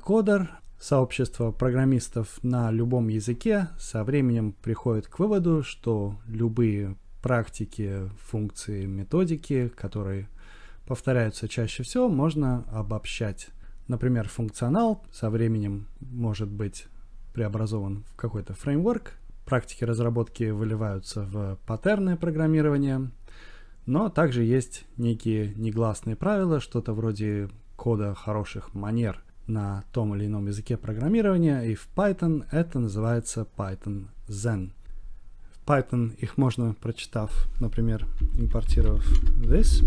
Кодер, сообщество программистов на любом языке, со временем приходит к выводу, что любые практики, функции, методики, которые повторяются чаще всего, можно обобщать. Например, функционал со временем может быть преобразован в какой-то фреймворк. Практики разработки выливаются в паттерны программирования. Но также есть некие негласные правила, что-то вроде кода хороших манер на том или ином языке программирования. И в Python это называется Python Zen. В Python их можно, прочитав, например, импортировав this.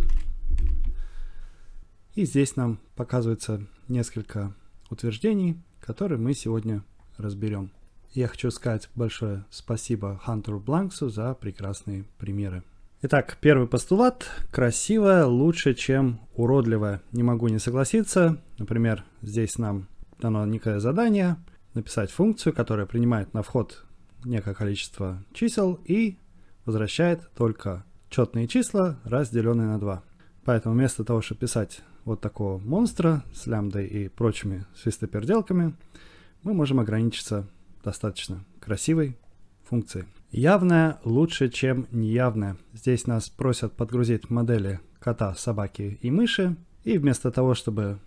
И здесь нам показывается несколько утверждений, которые мы сегодня разберем. Я хочу сказать большое спасибо Хантеру Бланксу за прекрасные примеры. Итак, первый постулат. Красивое лучше, чем уродливое. Не могу не согласиться. Например, здесь нам дано некое задание написать функцию, которая принимает на вход некое количество чисел и возвращает только четные числа, разделенные на 2. Поэтому вместо того, чтобы писать вот такого монстра с лямбдой и прочими свистоперделками, мы можем ограничиться достаточно красивой функцией. Явное лучше, чем неявное. Здесь нас просят подгрузить модели кота, собаки и мыши. И вместо того, чтобы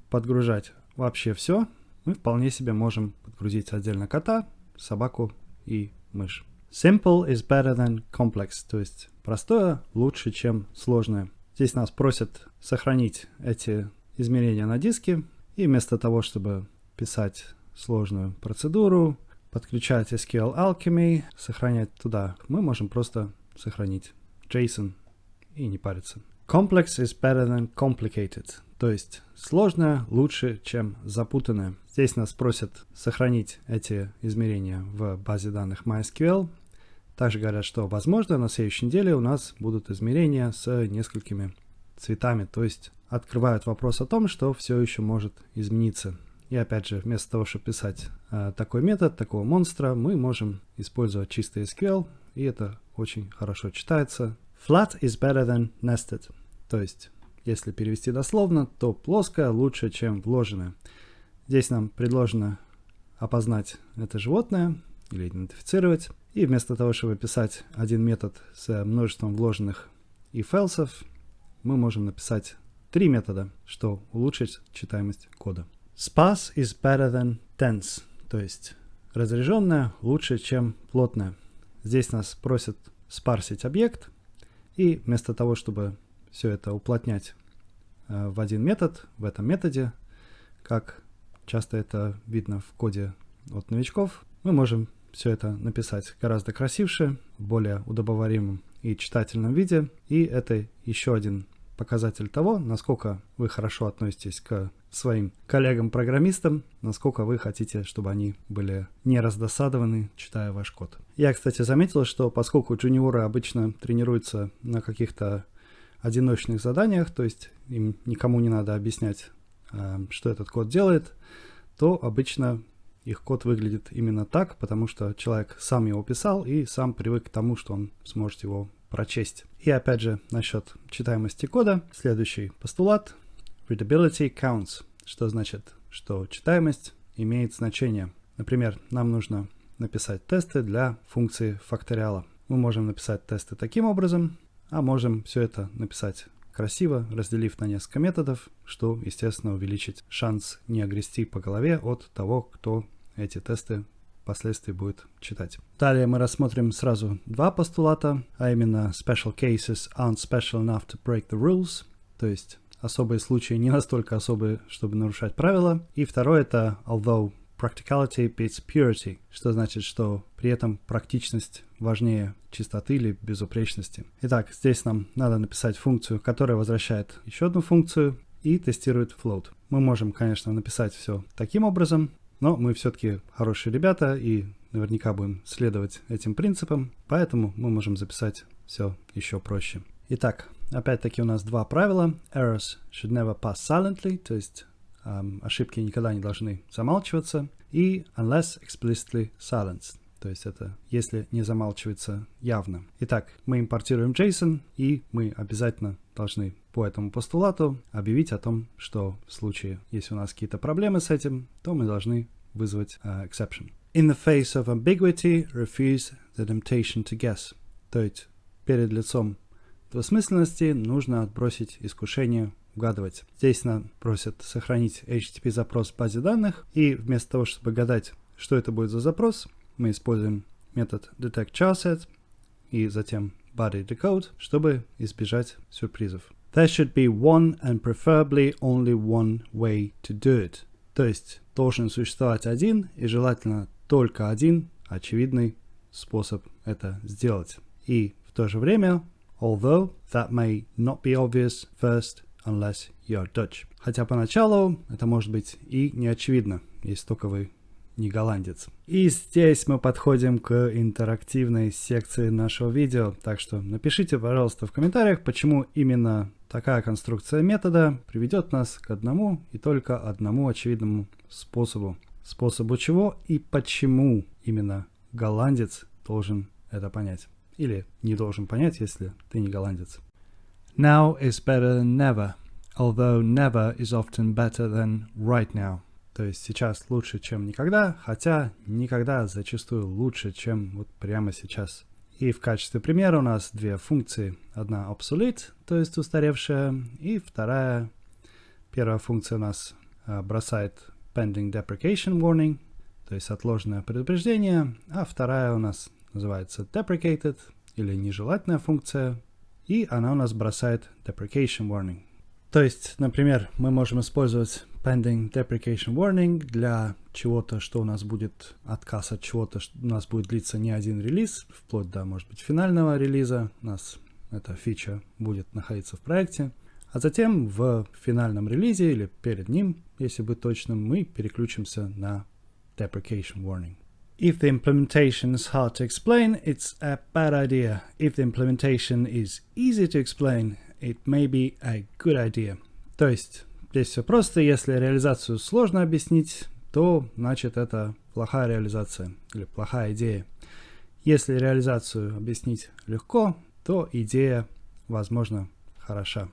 подгружать вообще все, мы вполне себе можем подгрузить отдельно кота, собаку и мышь. Simple is better than complex, то есть простое лучше, чем сложное. Здесь нас просят сохранить эти измерения на диске. И вместо того, чтобы писать сложную процедуру, подключать SQL Alchemy, сохранять туда, мы можем просто сохранить JSON и не париться. Complex is better than complicated, то есть сложное лучше, чем запутанное. Здесь нас просят сохранить эти измерения в базе данных MySQL. Также говорят, что возможно на следующей неделе у нас будут измерения с несколькими цветами, то есть открывают вопрос о том, что все еще может измениться. И опять же, вместо того, чтобы писать такой метод, такого монстра, мы можем использовать чистый SQL, и это очень хорошо читается. Flat is better than nested. То есть, если перевести дословно, то плоское лучше, чем вложенное. Здесь нам предложено опознать это животное или идентифицировать. И вместо того, чтобы писать один метод с множеством вложенных if-else, мы можем написать 3 метода, что улучшит читаемость кода. Sparse is better than dense, то есть разряженное лучше, чем плотное. Здесь нас просят спарсить объект, и вместо того, чтобы все это уплотнять в один метод, в этом методе, как часто это видно в коде от новичков, мы можем все это написать гораздо красивше, в более удобоваримом и читательном виде, и это еще один показатель того, насколько вы хорошо относитесь к своим коллегам-программистам, насколько вы хотите, чтобы они были не раздосадованы, читая ваш код. Я, кстати, заметил, что поскольку джуниоры обычно тренируются на каких-то одиночных заданиях, то есть им никому не надо объяснять, что этот код делает, то обычно их код выглядит именно так, потому что человек сам его писал и сам привык к тому, что он сможет его прочесть. И опять же, насчет читаемости кода, следующий постулат. Readability counts, что значит, что читаемость имеет значение. Например, нам нужно написать тесты для функции факториала. Мы можем написать тесты таким образом, а можем все это написать красиво, разделив на несколько методов, что, естественно, увеличит шанс не огрести по голове от того, кто эти тесты впоследствии будет читать. Далее мы рассмотрим сразу 2 постулата, а именно special cases aren't special enough to break the rules, то есть особые случаи не настолько особые, чтобы нарушать правила. И второе это although practicality beats purity, что значит, что при этом практичность важнее чистоты или безупречности. Итак, здесь нам надо написать функцию, которая возвращает еще одну функцию и тестирует float. Мы можем, конечно, написать все таким образом, но мы все-таки хорошие ребята и наверняка будем следовать этим принципам, поэтому мы можем записать все еще проще. Итак, опять-таки у нас 2 правила. Errors should never pass silently, то есть ошибки никогда не должны замалчиваться. И unless explicitly silenced, то есть это если не замалчивается явно. Итак, мы импортируем JSON, и мы обязательно должны по этому постулату объявить о том, что в случае, если у нас какие-то проблемы с этим, то мы должны вызвать exception. In the face of ambiguity, refuse the temptation to guess. То есть перед лицом двусмысленности нужно отбросить искушение угадывать. Здесь нас просят сохранить HTTP запрос в базе данных, и вместо того, чтобы гадать, что это будет за запрос, мы используем метод detect_charset и затем body decode, чтобы избежать сюрпризов. There should be one and preferably only one way to do it. То есть должен существовать один и желательно только один очевидный способ это сделать. И в то же время, although that may not be obvious first unless you're Dutch. Хотя поначалу это может быть и не очевидно, если только вы не голландец. И здесь мы подходим к интерактивной секции нашего видео, так что напишите, пожалуйста, в комментариях, почему именно такая конструкция метода приведет нас к одному и только одному очевидному способу. Способу чего и почему именно голландец должен это понять. Или не должен понять, если ты не голландец. Now is better than never, although never is often better than right now. То есть сейчас лучше, чем никогда, хотя никогда зачастую лучше, чем вот прямо сейчас. И в качестве примера у нас две функции. Одна obsolete, то есть устаревшая, и первая функция у нас бросает pending deprecation warning, то есть отложенное предупреждение, а вторая у нас называется deprecated, или нежелательная функция, и она у нас бросает deprecation warning. То есть, например, мы можем использовать pending deprecation warning для чего-то, что у нас будет отказ от чего-то, что у нас будет длиться не один релиз, вплоть до, может быть, финального релиза. У нас эта фича будет находиться в проекте. А затем в финальном релизе или перед ним, если быть точным, мы переключимся на deprecation warning. If the implementation is hard to explain, it's a bad idea. If the implementation is easy to explain, it may be a good idea. То есть здесь все просто. Если реализацию сложно объяснить, то значит это плохая реализация или плохая идея. Если реализацию объяснить легко, то идея, возможно, хороша.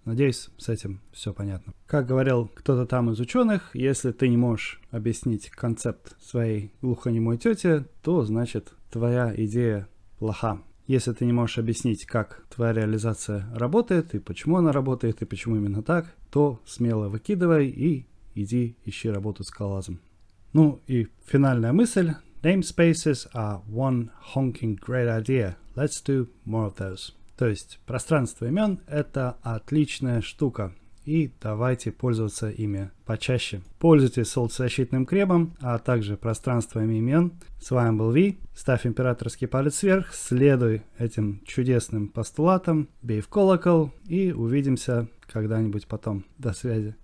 Надеюсь, с этим все понятно. Как говорил кто-то там из ученых, если ты не можешь объяснить концепт своей глухонемой тете, то значит твоя идея плоха. Если ты не можешь объяснить, как твоя реализация работает, и почему она работает, и почему именно так, то смело выкидывай и иди ищи работу с скалолазом. Ну и финальная мысль. Namespaces are one honking great idea. Let's do more of those. То есть пространство имен — это отличная штука, и давайте пользоваться ими почаще. Пользуйтесь солнцезащитным кремом, а также пространствами имен. С вами был Ви. Ставь императорский палец вверх, следуй этим чудесным постулатам, бей в колокол и увидимся когда-нибудь потом. До связи.